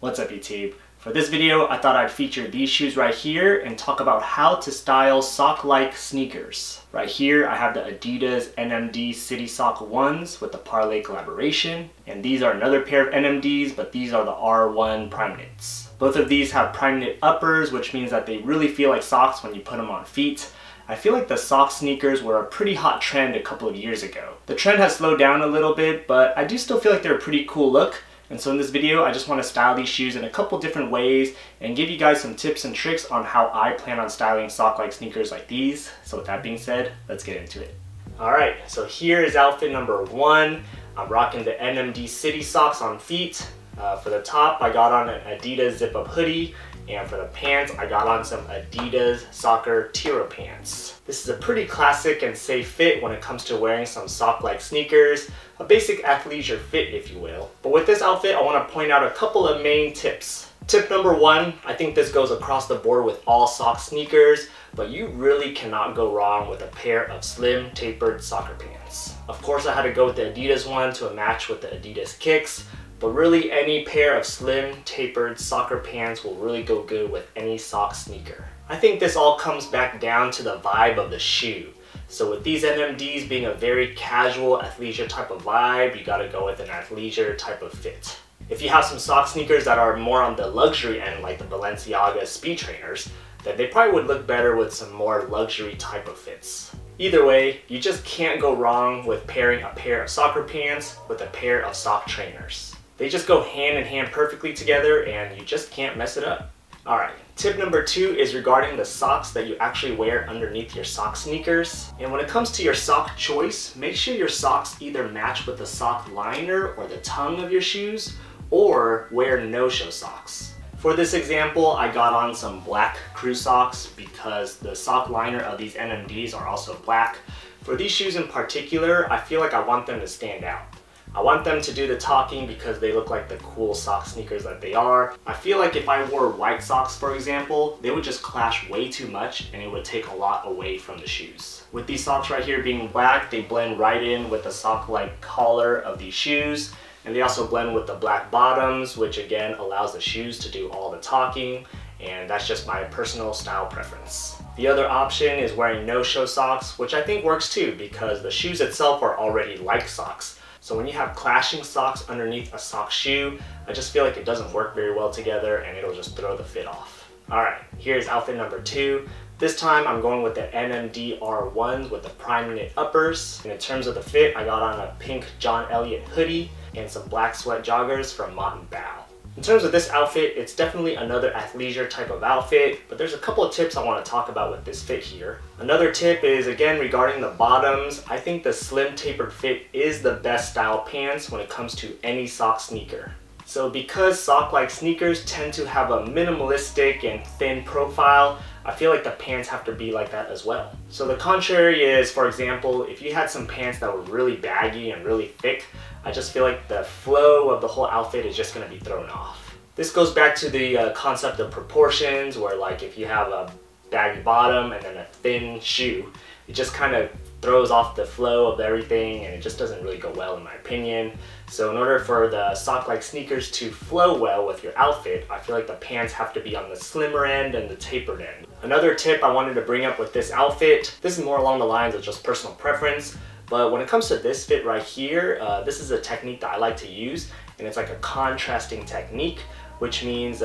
What's up YouTube? For this video, I thought I'd feature these shoes right here and talk about how to style sock-like sneakers. Right here, I have the Adidas NMD City Sock 1s with the Parley collaboration. And these are another pair of NMDs, but these are the R1 Primeknits. Both of these have Primeknit uppers, which means that they really feel like socks when you put them on feet. I feel like the sock sneakers were a pretty hot trend a couple of years ago. The trend has slowed down a little bit, but I do still feel like they're a pretty cool look. And so in this video, I just want to style these shoes in a couple different ways and give you guys some tips and tricks on how I plan on styling sock-like sneakers like these. So with that being said, let's get into it. Alright, so here is outfit number 1. I'm rocking the NMD City Socks on feet. For the top, I got on an Adidas zip-up hoodie. And for the pants, I got on some Adidas soccer Tiro pants. This is a pretty classic and safe fit when it comes to wearing some sock-like sneakers, a basic athleisure fit if you will. But with this outfit, I want to point out a couple of main tips. Tip number 1, I think this goes across the board with all sock sneakers, but you really cannot go wrong with a pair of slim tapered soccer pants. Of course, I had to go with the Adidas one to match with the Adidas kicks, but really any pair of slim tapered soccer pants will really go good with any sock sneaker. I think this all comes back down to the vibe of the shoe. So with these NMDs being a very casual athleisure type of vibe, you gotta go with an athleisure type of fit. If you have some sock sneakers that are more on the luxury end, like the Balenciaga speed trainers, then they probably would look better with some more luxury type of fits. Either way, you just can't go wrong with pairing a pair of soccer pants with a pair of sock trainers. They just go hand in hand perfectly together and you just can't mess it up. Alright, tip number 2 is regarding the socks that you actually wear underneath your sock sneakers. And when it comes to your sock choice, make sure your socks either match with the sock liner or the tongue of your shoes, or wear no-show socks. For this example, I got on some black crew socks because the sock liner of these NMDs are also black. For these shoes in particular, I feel like I want them to stand out. I want them to do the talking because they look like the cool sock sneakers that they are. I feel like if I wore white socks, for example, they would just clash way too much and it would take a lot away from the shoes. With these socks right here being black, they blend right in with the sock-like collar of these shoes. And they also blend with the black bottoms, which again allows the shoes to do all the talking. And that's just my personal style preference. The other option is wearing no-show socks, which I think works too because the shoes itself are already like socks. So when you have clashing socks underneath a sock shoe, I just feel like it doesn't work very well together and it'll just throw the fit off. Alright, here's outfit number 2. This time I'm going with the NMD R1s with the Primeknit uppers. And in terms of the fit, I got on a pink John Elliott hoodie and some black sweat joggers from Mott & Bow. In terms of this outfit, it's definitely another athleisure type of outfit, but there's a couple of tips I want to talk about with this fit here. Another tip is, again, regarding the bottoms. I think the slim tapered fit is the best style pants when it comes to any sock sneaker. So because sock-like sneakers tend to have a minimalistic and thin profile, I feel like the pants have to be like that as well. So the contrary is, for example, if you had some pants that were really baggy and really thick, I just feel like the flow of the whole outfit is just going to be thrown off. This goes back to the concept of proportions, where like if you have a baggy bottom and then a thin shoe, it just kind of throws off the flow of everything and it just doesn't really go well in my opinion. So in order for the sock-like sneakers to flow well with your outfit, I feel like the pants have to be on the slimmer end and the tapered end. Another tip I wanted to bring up with this outfit, this is more along the lines of just personal preference, but when it comes to this fit right here, this is a technique that I like to use, and it's like a contrasting technique, which means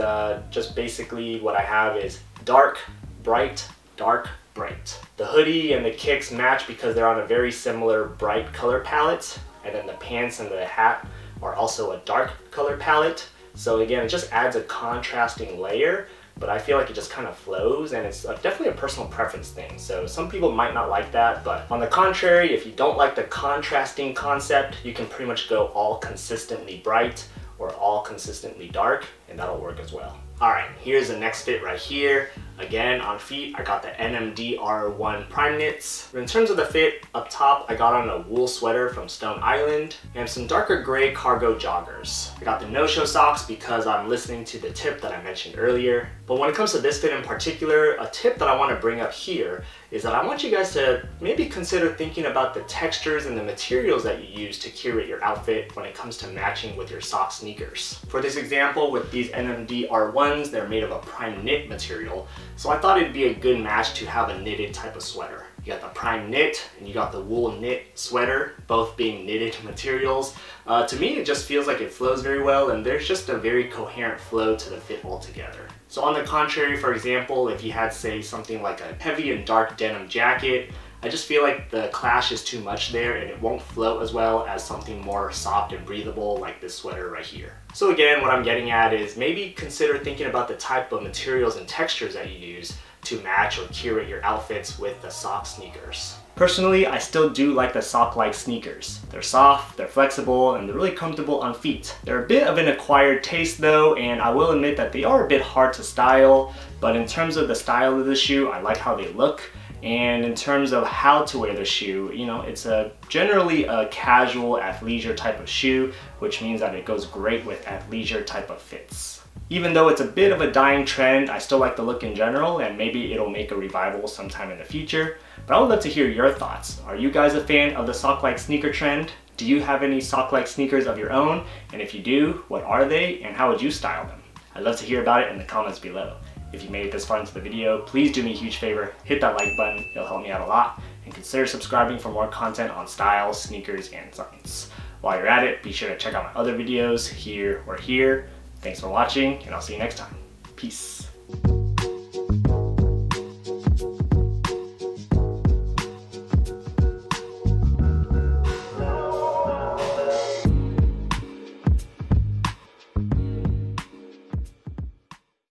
just basically what I have is dark, bright, dark, bright. The hoodie and the kicks match because they're on a very similar bright color palette, and then the pants and the hat are also a dark color palette. So again, it just adds a contrasting layer, but I feel like it just kind of flows, and it's definitely a personal preference thing. So some people might not like that, but on the contrary, if you don't like the contrasting concept, you can pretty much go all consistently bright or all consistently dark, and that'll work as well. Alright, here's the next fit right here. Again, on feet, I got the NMD R1 Primeknits. In terms of the fit, up top, I got on a wool sweater from Stone Island and some darker gray cargo joggers. I got the no-show socks because I'm listening to the tip that I mentioned earlier. But when it comes to this fit in particular, a tip that I want to bring up here is that I want you guys to maybe consider thinking about the textures and the materials that you use to curate your outfit when it comes to matching with your sock sneakers. For this example, with these NMD R1s, they're made of a prime knit material, so I thought it'd be a good match to have a knitted type of sweater. You got the prime knit and you got the wool knit sweater, both being knitted materials. To me, it just feels like it flows very well, and there's just a very coherent flow to the fit altogether. So on the contrary, for example, if you had, say, something like a heavy and dark denim jacket, I just feel like the clash is too much there and it won't flow as well as something more soft and breathable like this sweater right here. So again, what I'm getting at is maybe consider thinking about the type of materials and textures that you use to match or curate your outfits with the sock sneakers. Personally, I still do like the sock-like sneakers. They're soft, they're flexible, and they're really comfortable on feet. They're a bit of an acquired taste though, and I will admit that they are a bit hard to style, but in terms of the style of the shoe, I like how they look. And in terms of how to wear the shoe, you know, it's generally a casual athleisure type of shoe, which means that it goes great with athleisure type of fits. Even though it's a bit of a dying trend, I still like the look in general, and maybe it'll make a revival sometime in the future. But I would love to hear your thoughts. Are you guys a fan of the sock-like sneaker trend? Do you have any sock-like sneakers of your own? And if you do, what are they and how would you style them? I'd love to hear about it in the comments below. If you made it this far into the video, please do me a huge favor, hit that like button, it'll help me out a lot, and consider subscribing for more content on style, sneakers, and science. While you're at it, be sure to check out my other videos here or here. Thanks for watching, and I'll see you next time. Peace.